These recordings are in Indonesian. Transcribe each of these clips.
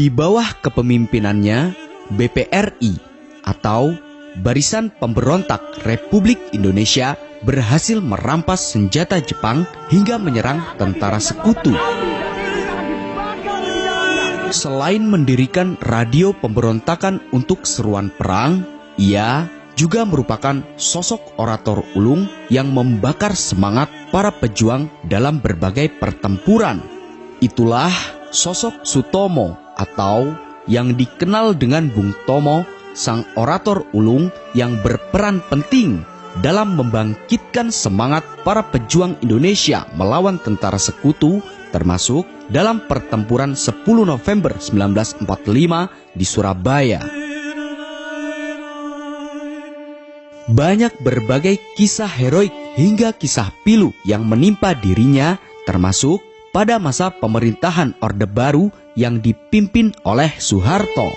Di bawah kepemimpinannya, BPRI atau Barisan Pemberontak Republik Indonesia berhasil merampas senjata Jepang hingga menyerang tentara sekutu. Selain mendirikan radio pemberontakan untuk seruan perang, ia juga merupakan sosok orator ulung yang membakar semangat para pejuang dalam berbagai pertempuran. Itulah sosok Sutomo atau yang dikenal dengan Bung Tomo, sang orator ulung yang berperan penting dalam membangkitkan semangat para pejuang Indonesia melawan tentara sekutu, termasuk dalam pertempuran 10 November 1945 di Surabaya. Banyak berbagai kisah heroik hingga kisah pilu yang menimpa dirinya, termasuk pada masa pemerintahan Orde Baru yang dipimpin oleh Soeharto.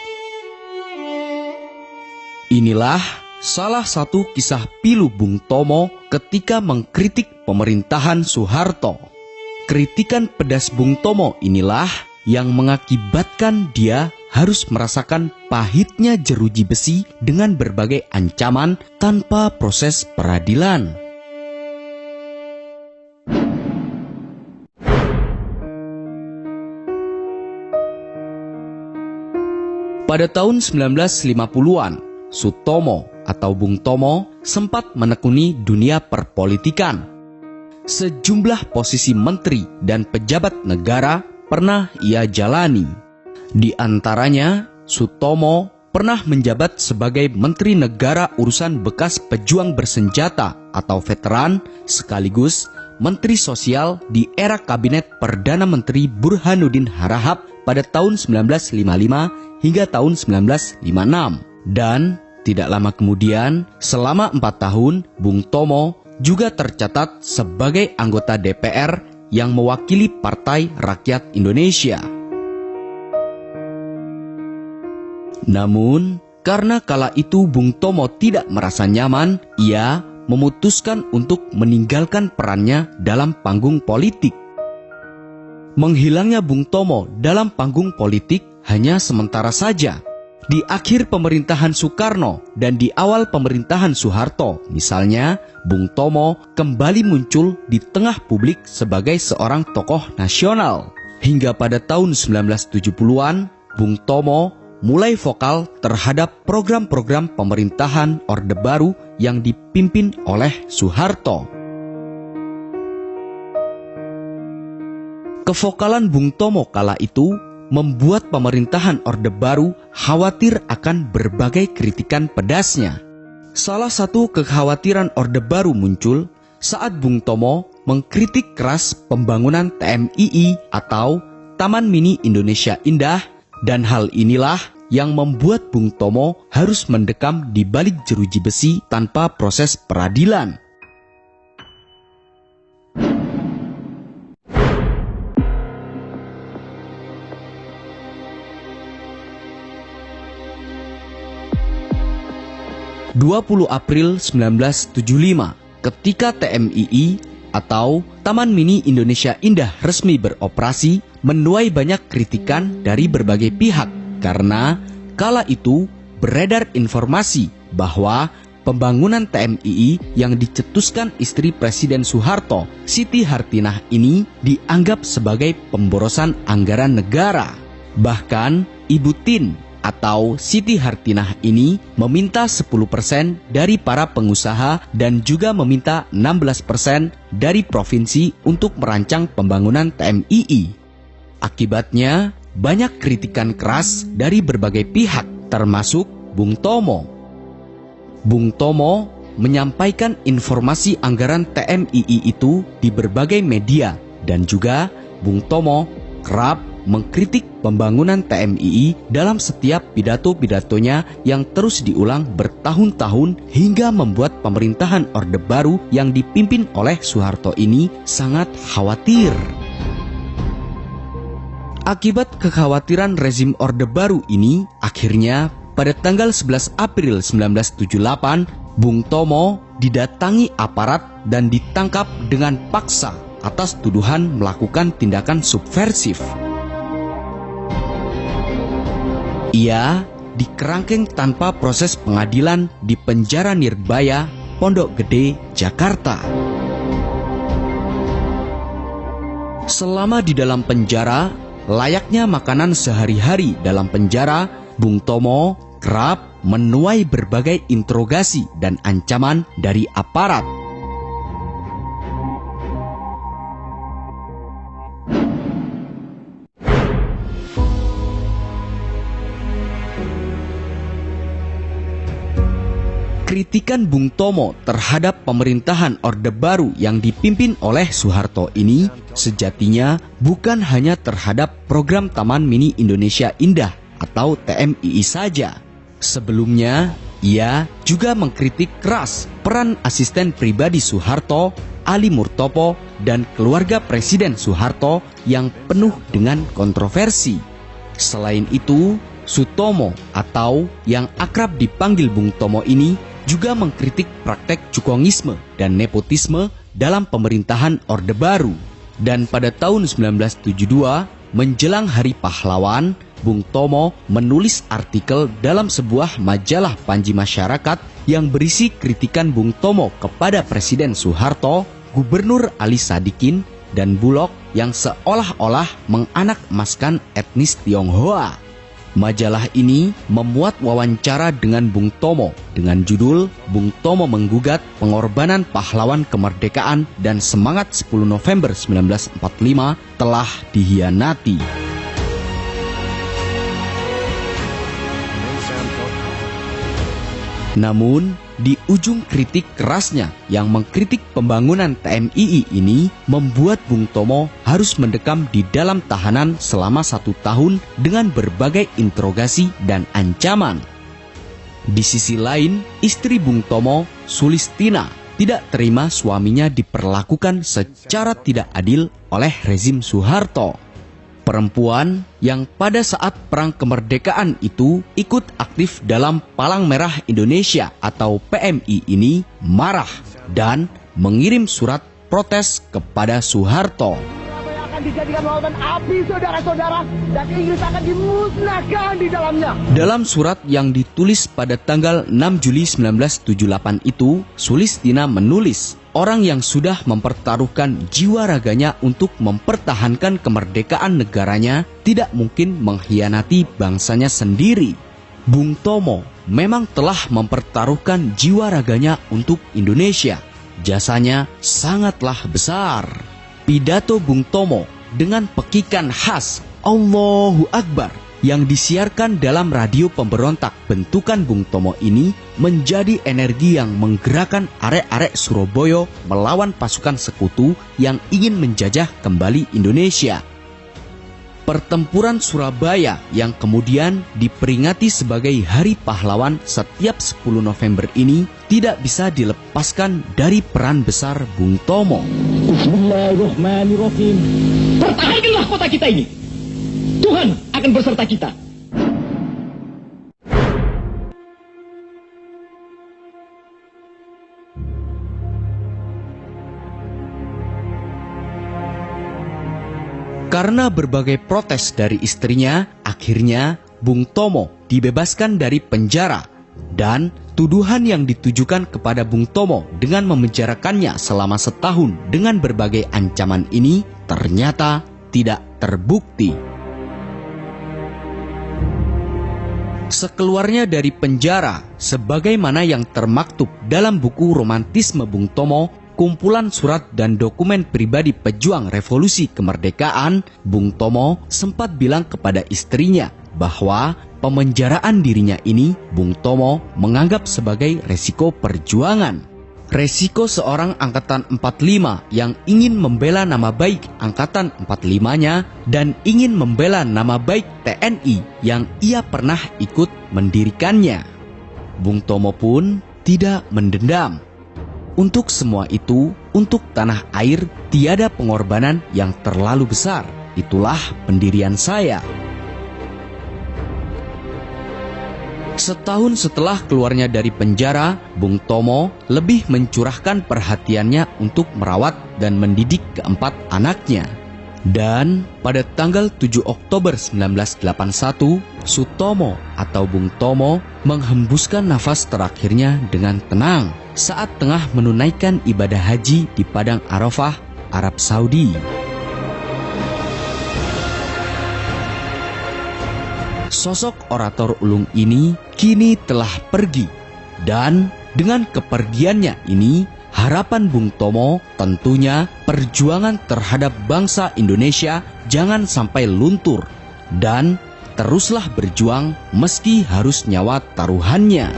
Inilah salah satu kisah pilu Bung Tomo ketika mengkritik pemerintahan Soeharto. Kritikan pedas Bung Tomo inilah yang mengakibatkan dia harus merasakan pahitnya jeruji besi dengan berbagai ancaman tanpa proses peradilan. Pada tahun 1950-an, Sutomo atau Bung Tomo sempat menekuni dunia perpolitikan. Sejumlah posisi menteri dan pejabat negara pernah ia jalani. Di antaranya, Sutomo pernah menjabat sebagai Menteri Negara Urusan Bekas Pejuang Bersenjata atau veteran, sekaligus Menteri Sosial di era Kabinet Perdana Menteri Burhanuddin Harahap pada tahun 1955 hingga tahun 1956. Dan tidak lama kemudian, selama 4 tahun, Bung Tomo juga tercatat sebagai anggota DPR yang mewakili Partai Rakyat Indonesia. Namun, karena kala itu Bung Tomo tidak merasa nyaman, ia memutuskan untuk meninggalkan perannya dalam panggung politik. Menghilangnya Bung Tomo dalam panggung politik hanya sementara saja. Di akhir pemerintahan Soekarno dan di awal pemerintahan Soeharto, misalnya, Bung Tomo kembali muncul di tengah publik sebagai seorang tokoh nasional. Hingga pada tahun 1970-an, Bung Tomo mulai vokal terhadap program-program pemerintahan Orde Baru yang dipimpin oleh Soeharto. Kevokalan Bung Tomo kala itu membuat pemerintahan Orde Baru khawatir akan berbagai kritikan pedasnya. Salah satu kekhawatiran Orde Baru muncul saat Bung Tomo mengkritik keras pembangunan TMII atau Taman Mini Indonesia Indah, dan hal inilah yang membuat Bung Tomo harus mendekam di balik jeruji besi tanpa proses peradilan. April 1975, ketika TMII atau Taman Mini Indonesia Indah resmi beroperasi, menuai banyak kritikan dari berbagai pihak karena kala itu beredar informasi bahwa pembangunan TMII yang dicetuskan istri Presiden Soeharto, Siti Hartinah ini dianggap sebagai pemborosan anggaran negara. Bahkan Ibu Tin atau Siti Hartinah ini meminta 10% dari para pengusaha dan juga meminta 16% dari provinsi untuk merancang pembangunan TMII. Akibatnya, banyak kritikan keras dari berbagai pihak, termasuk Bung Tomo. Bung Tomo menyampaikan informasi anggaran TMII itu di berbagai media, dan juga Bung Tomo kerap mengkritik pembangunan TMII dalam setiap pidato-pidatonya yang terus diulang bertahun-tahun hingga membuat pemerintahan Orde Baru yang dipimpin oleh Soeharto ini sangat khawatir. Akibat kekhawatiran rezim Orde Baru ini, akhirnya pada tanggal 11 April 1978, Bung Tomo didatangi aparat dan ditangkap dengan paksa atas tuduhan melakukan tindakan subversif. Ia dikerangkeng tanpa proses pengadilan di penjara Nirbaya, Pondok Gede, Jakarta. Selama di dalam penjara, layaknya makanan sehari-hari dalam penjara, Bung Tomo kerap menuai berbagai interogasi dan ancaman dari aparat. Kritikan Bung Tomo terhadap pemerintahan Orde Baru yang dipimpin oleh Soeharto ini sejatinya bukan hanya terhadap program Taman Mini Indonesia Indah atau TMII saja. Sebelumnya, ia juga mengkritik keras peran asisten pribadi Soeharto, Ali Murtopo, dan keluarga Presiden Soeharto yang penuh dengan kontroversi. Selain itu, Sutomo atau yang akrab dipanggil Bung Tomo ini juga mengkritik praktek cukongisme dan nepotisme dalam pemerintahan Orde Baru. Dan pada tahun 1972, menjelang Hari Pahlawan, Bung Tomo menulis artikel dalam sebuah majalah Panji Masyarakat yang berisi kritikan Bung Tomo kepada Presiden Soeharto, Gubernur Ali Sadikin, dan Bulog yang seolah-olah menganak-emaskan etnis Tionghoa. Majalah ini memuat wawancara dengan Bung Tomo dengan judul Bung Tomo Menggugat Pengorbanan Pahlawan Kemerdekaan dan Semangat 10 November 1945 Telah Dihianati. Namun, di ujung kritik kerasnya yang mengkritik pembangunan TMII ini membuat Bung Tomo harus mendekam di dalam tahanan selama 1 tahun dengan berbagai interogasi dan ancaman. Di sisi lain, istri Bung Tomo, Sulistina, tidak terima suaminya diperlakukan secara tidak adil oleh rezim Soeharto. Perempuan yang pada saat Perang Kemerdekaan itu ikut aktif dalam Palang Merah Indonesia atau PMI ini marah dan mengirim surat protes kepada Soeharto. Akan dijadikan lautan api, saudara-saudara, dan Inggris akan dimusnahkan di dalamnya. Dalam surat yang ditulis pada tanggal 6 Juli 1978 itu, Sulistina menulis, orang yang sudah mempertaruhkan jiwa raganya untuk mempertahankan kemerdekaan negaranya tidak mungkin mengkhianati bangsanya sendiri. Bung Tomo memang telah mempertaruhkan jiwa raganya untuk Indonesia. Jasanya sangatlah besar. Pidato Bung Tomo dengan pekikan khas Allahu Akbar yang disiarkan dalam radio pemberontak bentukan Bung Tomo ini menjadi energi yang menggerakkan arek-arek Surabaya melawan pasukan sekutu yang ingin menjajah kembali Indonesia. Pertempuran Surabaya yang kemudian diperingati sebagai Hari Pahlawan setiap 10 November ini tidak bisa dilepaskan dari peran besar Bung Tomo. Bismillahirrahmanirrahim. Pertahankanlah kota kita ini. Tuhan akan berserta kita. Karena berbagai protes dari istrinya, akhirnya Bung Tomo dibebaskan dari penjara dan tuduhan yang ditujukan kepada Bung Tomo dengan memenjarakannya selama setahun dengan berbagai ancaman ini ternyata tidak terbukti. Sekeluarnya dari penjara, sebagaimana yang termaktub dalam buku Romantisme Bung Tomo, kumpulan surat dan dokumen pribadi pejuang revolusi kemerdekaan, Bung Tomo sempat bilang kepada istrinya bahwa pemenjaraan dirinya ini Bung Tomo menganggap sebagai resiko perjuangan. Resiko seorang angkatan 45 yang ingin membela nama baik angkatan 45-nya dan ingin membela nama baik TNI yang ia pernah ikut mendirikannya. Bung Tomo pun tidak mendendam. Untuk semua itu, untuk tanah air tiada pengorbanan yang terlalu besar. Itulah pendirian saya. Setahun setelah keluarnya dari penjara, Bung Tomo lebih mencurahkan perhatiannya untuk merawat dan mendidik keempat anaknya. Dan pada tanggal 7 Oktober 1981, Sutomo atau Bung Tomo menghembuskan nafas terakhirnya dengan tenang saat tengah menunaikan ibadah haji di Padang Arafah, Arab Saudi. Sosok orator ulung ini kini telah pergi, dan dengan kepergiannya ini, harapan Bung Tomo tentunya perjuangan terhadap bangsa Indonesia jangan sampai luntur dan teruslah berjuang meski harus nyawa taruhannya.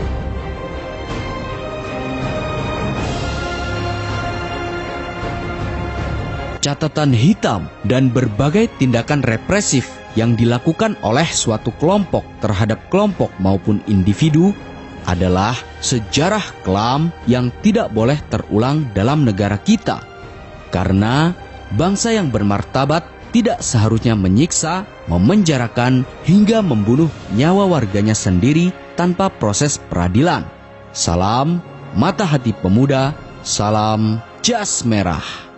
Catatan hitam dan berbagai tindakan represif yang dilakukan oleh suatu kelompok terhadap kelompok maupun individu adalah sejarah kelam yang tidak boleh terulang dalam negara kita. Karena bangsa yang bermartabat tidak seharusnya menyiksa, memenjarakan, hingga membunuh nyawa warganya sendiri tanpa proses peradilan. Salam Mata Hati Pemuda, salam Jas Merah.